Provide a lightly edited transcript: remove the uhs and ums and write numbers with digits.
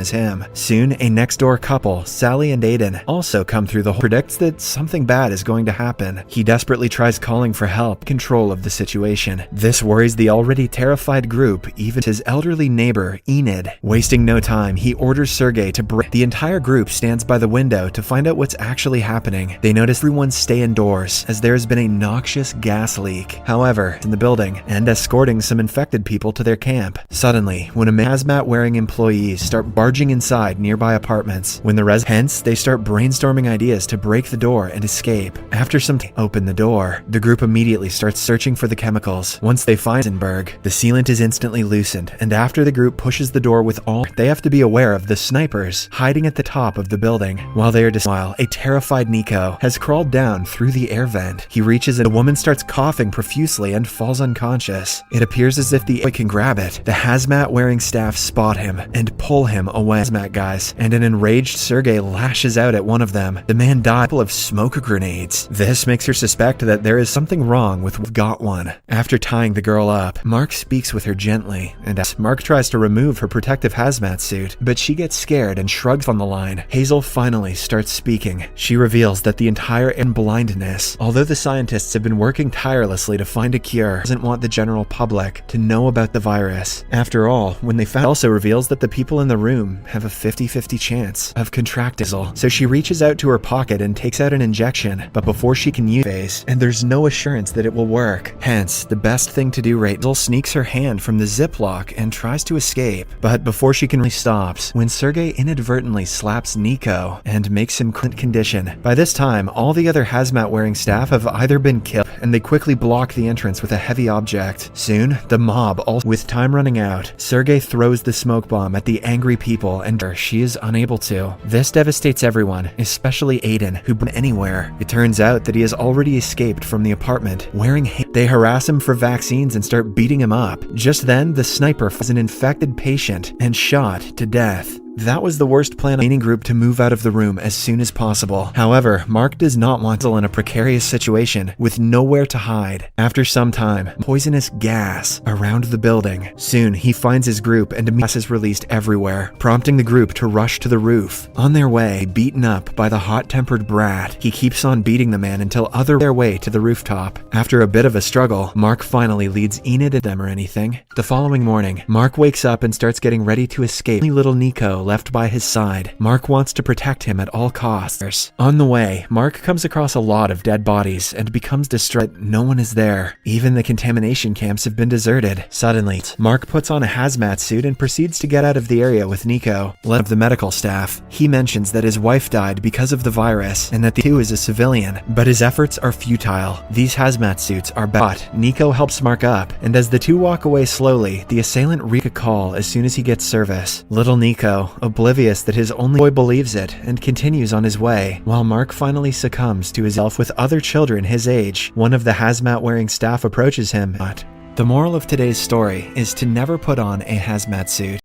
as him. Soon, a next-door couple, Sally and Aiden, also come through the hole. Predicts that something bad is going to happen. He desperately tries calling for help, control of the situation. This worries the already terrified group, even his elderly neighbor, Enid. Wasting no time, he orders Sergei to break. The entire group stands by the window to find out what's actually happening. They notice everyone stay indoors, as there has been a noxious gas leak. However, in the building, and escorting some infected people to their camp. Suddenly, when a hazmat-wearing employees start barging inside nearby apartments, hence they start brainstorming ideas to break the door and escape. After some time open the door, the group immediately starts searching for the chemicals. Once they find Heisenberg, the sealant is instantly loosened, and after the group pushes the door with all, they have to be aware of the snipers hiding at the top of the building. While a terrified Nico has crawled down through the air vent. He reaches and a woman starts coughing profusely and falls unconscious. It appears as if the boy can grab it. The hazmat-wearing staff spot him and pull him away. Hazmat guys, and an enraged Sergei lashes out at one of them. The man dies full of smoke grenades. This makes her suspect that there is something wrong with Got One. After tying the girl up, Mark speaks with her gently, and as Mark tries to remove her protective hazmat suit, but she gets scared and shrugs on the line. Hazel finally starts speaking. She reveals that the entire blindness, although the scientists have been working tirelessly to find a cure, doesn't want the general public to know about the virus. After all, when they found, also reveals that the people in the room have a 50-50 chance of contracting it. So she reaches out to her pocket and takes out an injection, but before she can use it, and there's no assurance that it will work. Hence, the best thing to do Hazel sneaks her hand from the ziplock and tries to escape, but before she can stops when Sergei inadvertently slaps Nico and makes him condition. By this time, all the other hazmat-wearing staff have either been killed, and they quickly block the entrance with a heavy object. Soon, the mob with time running out, Sergei throws the smoke bomb at the angry people and she is unable to. This devastates everyone, especially Aiden, who went anywhere. It turns out that he has already escaped from the apartment, They harass him for vaccines and start beating him up. Just then, the sniper finds an infected patient and shot to death. That was the worst plan of the remaining group to move out of the room as soon as possible. However, Mark does not want Hazel in a precarious situation with nowhere to hide. After some time, poisonous gas around the building. Soon, he finds his group and gas is released everywhere, prompting the group to rush to the roof. On their way, beaten up by the hot-tempered brat, he keeps on beating the man until their way to the rooftop. After a bit of a struggle, Mark finally leads Enid to them or anything. The following morning, Mark wakes up and starts getting ready to escape. Only little Nico left by his side. Mark wants to protect him at all costs. On the way, Mark comes across a lot of dead bodies and becomes distraught. No one is there. Even the contamination camps have been deserted. Suddenly, Mark puts on a hazmat suit and proceeds to get out of the area with Nico, led of the medical staff. He mentions that his wife died because of the virus and that the two is a civilian, but his efforts are futile. These hazmat suits are bought. Nico helps Mark up, and as the two walk away slowly, the assailant reads a call as soon as he gets service. Little Nico, oblivious that his only boy believes it, and continues on his way, while Mark finally succumbs to his elf with other children his age. One of the hazmat-wearing staff approaches him. The moral of today's story is to never put on a hazmat suit.